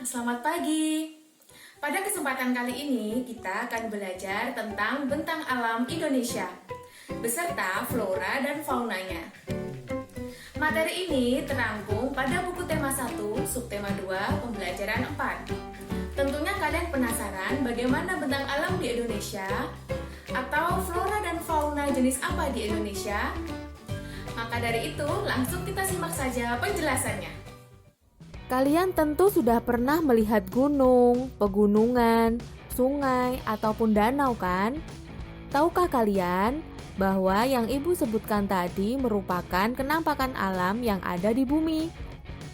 selamat pagi. Pada kesempatan kali ini, kita akan belajar tentang bentang alam Indonesia, beserta flora dan faunanya. Materi ini terangkum pada buku tema 1, subtema 2, pembelajaran 4. Tentunya kalian penasaran bagaimana bentang alam di Indonesia, atau flora dan fauna jenis apa di Indonesia? Maka dari itu, langsung kita simak saja penjelasannya. Kalian tentu sudah pernah melihat gunung, pegunungan, sungai, ataupun danau kan? Tahukah kalian bahwa yang ibu sebutkan tadi merupakan kenampakan alam yang ada di bumi?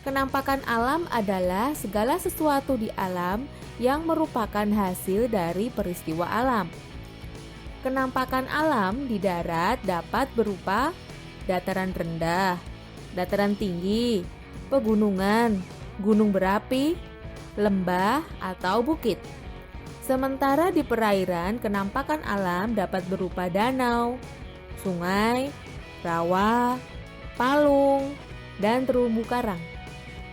Kenampakan alam adalah segala sesuatu di alam yang merupakan hasil dari peristiwa alam. Kenampakan alam di darat dapat berupa dataran rendah, dataran tinggi, pegunungan, gunung berapi, lembah, atau bukit. Sementara di perairan, kenampakan alam dapat berupa danau, sungai, rawa, palung, dan terumbu karang.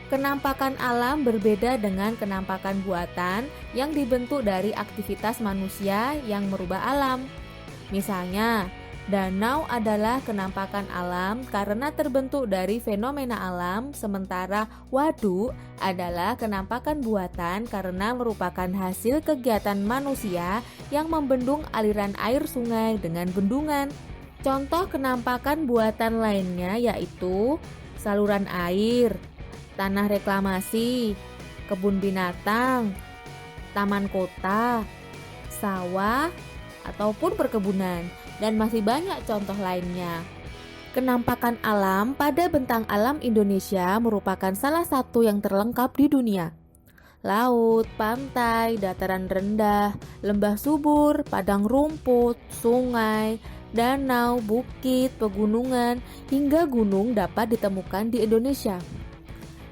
Kenampakan alam berbeda dengan kenampakan buatan yang dibentuk dari aktivitas manusia yang merubah alam. Misalnya, danau adalah kenampakan alam karena terbentuk dari fenomena alam, sementara waduk adalah kenampakan buatan karena merupakan hasil kegiatan manusia yang membendung aliran air sungai dengan bendungan. Contoh kenampakan buatan lainnya yaitu saluran air, tanah reklamasi, kebun binatang, taman kota, sawah, ataupun perkebunan, dan masih banyak contoh lainnya. Kenampakan alam pada bentang alam Indonesia merupakan salah satu yang terlengkap di dunia. Laut, pantai, dataran rendah, lembah subur, padang rumput, sungai, danau, bukit, pegunungan, hingga gunung dapat ditemukan di Indonesia.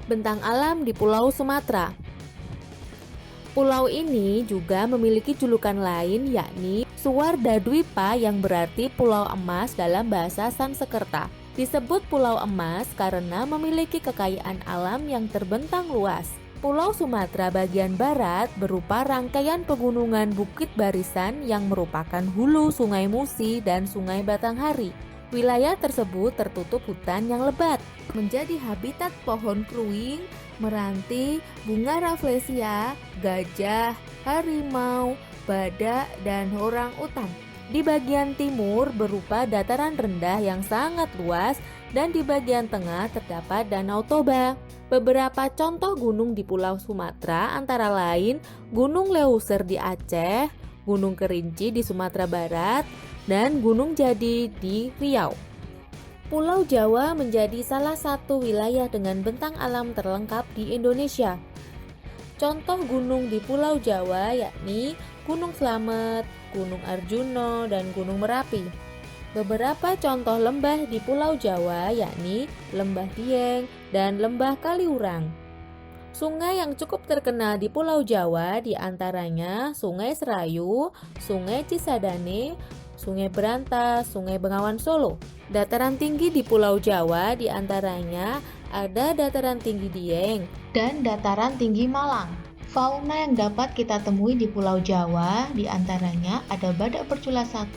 Bentang alam di Pulau Sumatera. Pulau ini juga memiliki julukan lain yakni Suwardadwipa yang berarti Pulau Emas dalam bahasa Sanskerta. Disebut Pulau Emas karena memiliki kekayaan alam yang terbentang luas. Pulau Sumatera bagian barat berupa rangkaian pegunungan Bukit Barisan yang merupakan hulu Sungai Musi dan Sungai Batanghari. Wilayah tersebut tertutup hutan yang lebat, menjadi habitat pohon kruing, meranti, bunga rafflesia, gajah, harimau, badak, dan orang utan. Di bagian timur berupa dataran rendah yang sangat luas dan di bagian tengah terdapat Danau Toba. Beberapa contoh gunung di Pulau Sumatera antara lain Gunung Leuser di Aceh, Gunung Kerinci di Sumatera Barat, dan Gunung Jadi di Riau. Pulau Jawa menjadi salah satu wilayah dengan bentang alam terlengkap di Indonesia. Contoh gunung di Pulau Jawa yakni Gunung Slamet, Gunung Arjuna, dan Gunung Merapi. Beberapa contoh lembah di Pulau Jawa yakni Lembah Dieng dan Lembah Kaliurang. Sungai yang cukup terkenal di Pulau Jawa diantaranya Sungai Serayu, Sungai Cisadane, Sungai Berantas, Sungai Bengawan Solo. Dataran tinggi di Pulau Jawa diantaranya ada Dataran Tinggi Dieng dan Dataran Tinggi Malang. Fauna yang dapat kita temui di Pulau Jawa diantaranya ada badak bercula 1,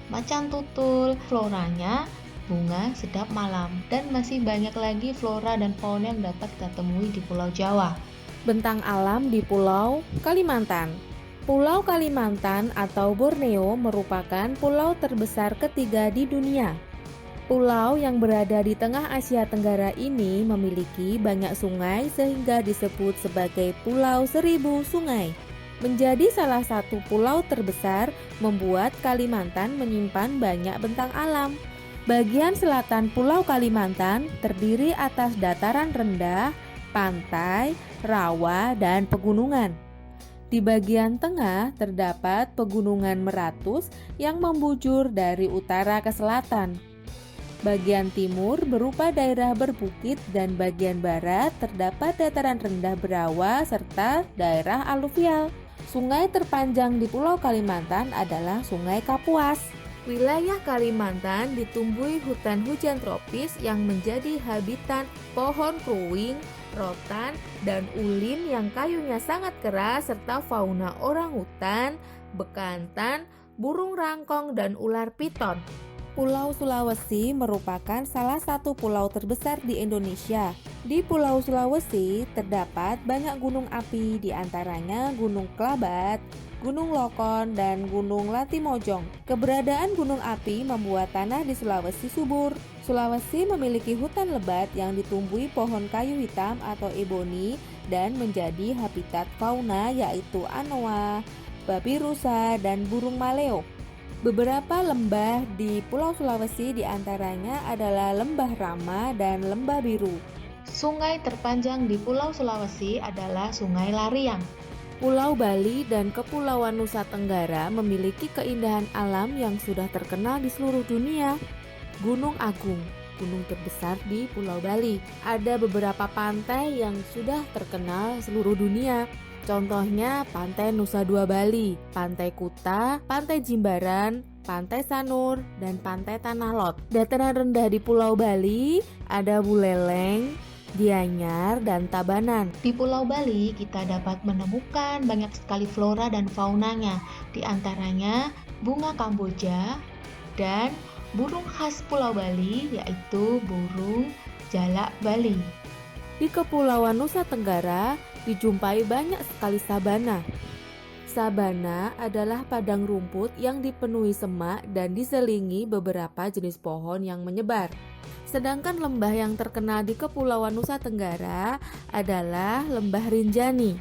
macan tutul, floranya, bunga sedap malam, dan masih banyak lagi flora dan fauna yang dapat kita temui di Pulau Jawa. Bentang alam di Pulau Kalimantan. Pulau Kalimantan atau Borneo merupakan pulau terbesar ketiga di dunia. Pulau yang berada di tengah Asia Tenggara ini memiliki banyak sungai sehingga disebut sebagai Pulau Seribu Sungai. Menjadi salah satu pulau terbesar membuat Kalimantan menyimpan banyak bentang alam. Bagian selatan Pulau Kalimantan terdiri atas dataran rendah, pantai, rawa, dan pegunungan. Di bagian tengah terdapat pegunungan Meratus yang membujur dari utara ke selatan. Bagian timur berupa daerah berbukit dan bagian barat terdapat dataran rendah berawa serta daerah aluvial. Sungai terpanjang di Pulau Kalimantan adalah Sungai Kapuas. Wilayah Kalimantan ditumbuhi hutan hujan tropis yang menjadi habitat pohon kruing, rotan, dan ulin yang kayunya sangat keras serta fauna orangutan, bekantan, burung rangkong, dan ular piton. Pulau Sulawesi merupakan salah satu pulau terbesar di Indonesia. Di Pulau Sulawesi terdapat banyak gunung api, di antaranya Gunung Kelabat, Gunung Lokon, dan Gunung Latimojong. Keberadaan gunung api membuat tanah di Sulawesi subur. Sulawesi memiliki hutan lebat yang ditumbuhi pohon kayu hitam atau eboni dan menjadi habitat fauna yaitu anoa, babi rusa, dan burung maleo. Beberapa lembah di Pulau Sulawesi diantaranya adalah Lembah Rama dan Lembah Biru. Sungai terpanjang di Pulau Sulawesi adalah Sungai Lariang. Pulau Bali dan Kepulauan Nusa Tenggara memiliki keindahan alam yang sudah terkenal di seluruh dunia. Gunung Agung, gunung terbesar di Pulau Bali. Ada beberapa pantai yang sudah terkenal seluruh dunia. Contohnya Pantai Nusa Dua Bali, Pantai Kuta, Pantai Jimbaran, Pantai Sanur, dan Pantai Tanah Lot. Dataran rendah di Pulau Bali ada Buleleng, Gianyar, dan Tabanan. Di Pulau Bali kita dapat menemukan banyak sekali flora dan faunanya, di antaranya bunga kamboja dan burung khas Pulau Bali yaitu burung jalak Bali. Di Kepulauan Nusa Tenggara dijumpai banyak sekali sabana. Sabana adalah padang rumput yang dipenuhi semak dan diselingi beberapa jenis pohon yang menyebar. Sedangkan lembah yang terkenal di Kepulauan Nusa Tenggara adalah Lembah Rinjani.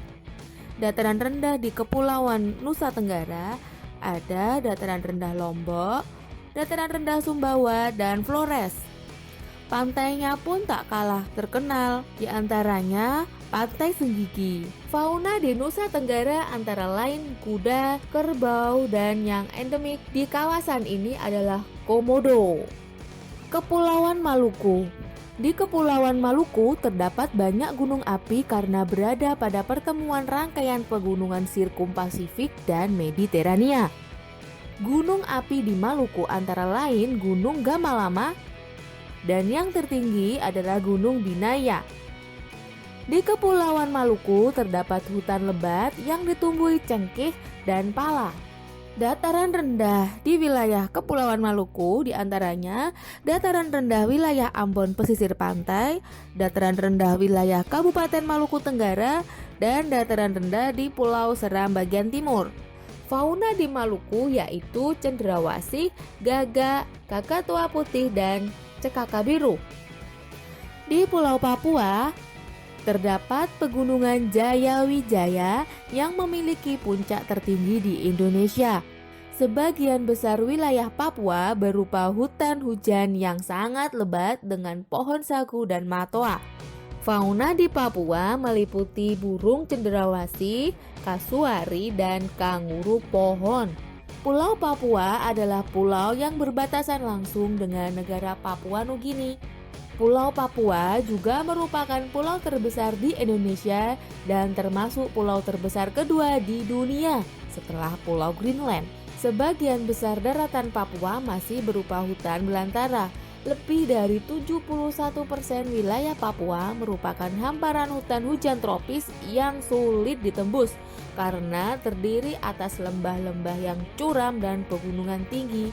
Dataran rendah di Kepulauan Nusa Tenggara ada dataran rendah Lombok, dataran rendah Sumbawa, dan Flores. Pantainya pun tak kalah terkenal, di antaranya Pantai Senggigi. Fauna di Nusa Tenggara antara lain kuda, kerbau, dan yang endemik di kawasan ini adalah komodo. Kepulauan Maluku. Di Kepulauan Maluku terdapat banyak gunung api karena berada pada pertemuan rangkaian pegunungan Sirkum Pasifik dan Mediterania. Gunung api di Maluku antara lain Gunung Gamalama, dan yang tertinggi adalah Gunung Binaya. Di Kepulauan Maluku terdapat hutan lebat yang ditumbuhi cengkeh dan pala. Dataran rendah di wilayah Kepulauan Maluku diantaranya dataran rendah wilayah Ambon pesisir pantai, dataran rendah wilayah Kabupaten Maluku Tenggara, dan dataran rendah di Pulau Seram bagian timur. Fauna di Maluku yaitu cendrawasih, gagak, kakatua putih, dan cekaka biru. Di Pulau Papua terdapat pegunungan Jayawijaya yang memiliki puncak tertinggi di Indonesia. Sebagian besar wilayah Papua berupa hutan hujan yang sangat lebat dengan pohon sagu dan matoa. Fauna di Papua meliputi burung cendrawasih, kasuari, dan kanguru pohon. Pulau Papua adalah pulau yang berbatasan langsung dengan negara Papua Nugini. Pulau Papua juga merupakan pulau terbesar di Indonesia dan termasuk pulau terbesar kedua di dunia setelah Pulau Greenland. Sebagian besar daratan Papua masih berupa hutan belantara. Lebih dari 71% wilayah Papua merupakan hamparan hutan hujan tropis yang sulit ditembus karena terdiri atas lembah-lembah yang curam dan pegunungan tinggi.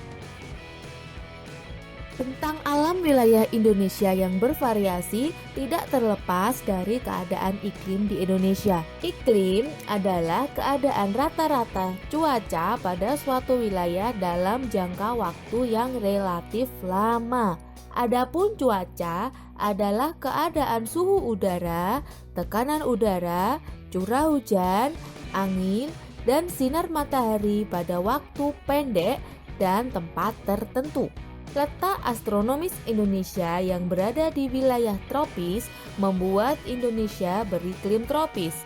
Tentang alam wilayah Indonesia yang bervariasi tidak terlepas dari keadaan iklim di Indonesia. Iklim adalah keadaan rata-rata cuaca pada suatu wilayah dalam jangka waktu yang relatif lama. Adapun cuaca adalah keadaan suhu udara, tekanan udara, curah hujan, angin, dan sinar matahari pada waktu pendek dan tempat tertentu. Letak astronomis Indonesia yang berada di wilayah tropis membuat Indonesia beriklim tropis.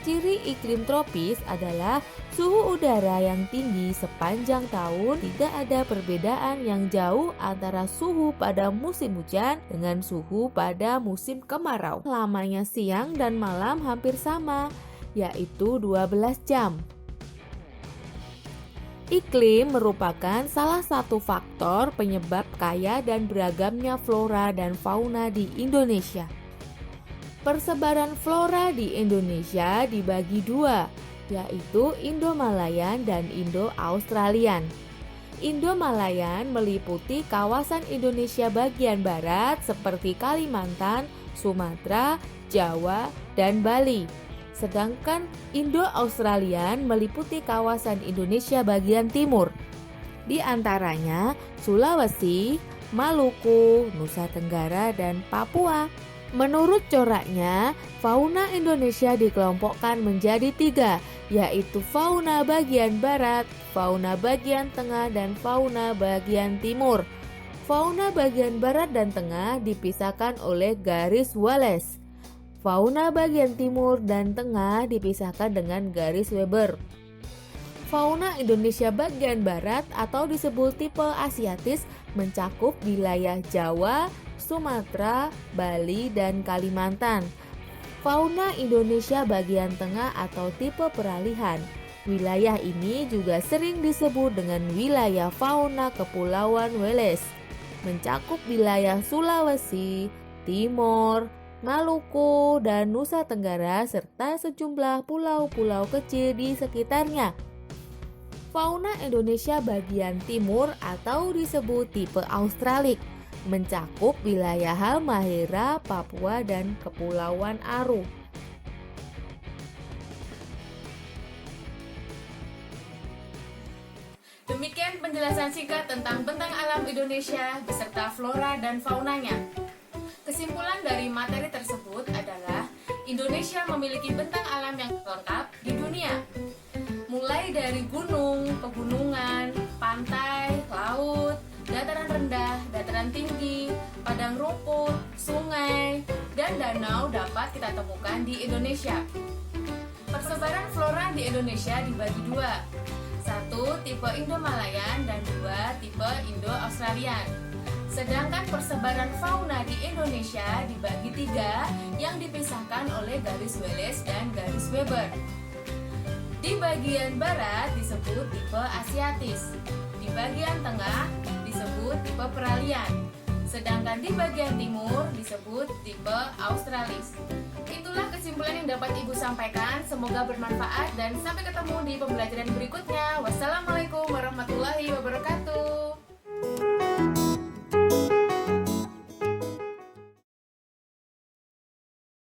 Ciri iklim tropis adalah suhu udara yang tinggi sepanjang tahun, tidak ada perbedaan yang jauh antara suhu pada musim hujan dengan suhu pada musim kemarau. Lamanya siang dan malam hampir sama, yaitu 12 jam. Iklim merupakan salah satu faktor penyebab kaya dan beragamnya flora dan fauna di Indonesia. Persebaran flora di Indonesia dibagi dua, yaitu Indo-Malayan dan Indo-Australian. Indo-Malayan meliputi kawasan Indonesia bagian barat seperti Kalimantan, Sumatera, Jawa, dan Bali. Sedangkan Indo-Australian meliputi kawasan Indonesia bagian timur, di antaranya Sulawesi, Maluku, Nusa Tenggara, dan Papua. Menurut coraknya, fauna Indonesia dikelompokkan menjadi 3, yaitu fauna bagian barat, fauna bagian tengah, dan fauna bagian timur. Fauna bagian barat dan tengah dipisahkan oleh garis Wallace. Fauna bagian timur dan tengah dipisahkan dengan garis Weber. Fauna Indonesia bagian barat atau disebut tipe Asiatis mencakup wilayah Jawa, Sumatera, Bali, dan Kalimantan. Fauna Indonesia bagian tengah atau tipe peralihan. Wilayah ini juga sering disebut dengan wilayah fauna Kepulauan Wallace, mencakup wilayah Sulawesi, Timor, Maluku, dan Nusa Tenggara serta sejumlah pulau-pulau kecil di sekitarnya. Fauna Indonesia bagian timur atau disebut tipe Australik mencakup wilayah Halmahera, Papua, dan Kepulauan Aru. Demikian penjelasan singkat tentang bentang alam Indonesia beserta flora dan faunanya. Kesimpulan dari materi tersebut adalah Indonesia memiliki bentang alam yang lengkap di dunia. Mulai dari gunung, pegunungan, pantai, laut, dataran rendah, dataran tinggi, padang rumput, sungai, dan danau dapat kita temukan di Indonesia. Persebaran flora di Indonesia dibagi dua. 1. Tipe Indo-Malayan dan 2. Tipe Indo-Australian. Sedangkan persebaran fauna di Indonesia dibagi 3 yang dipisahkan oleh garis Wallace dan garis Weber. Di bagian barat disebut tipe Asiatis, di bagian tengah disebut tipe peralihan, sedangkan di bagian timur disebut tipe Australis. Itulah kesimpulan yang dapat Ibu sampaikan, semoga bermanfaat dan sampai ketemu di pembelajaran berikutnya. Wassalamualaikum warahmatullahi wabarakatuh.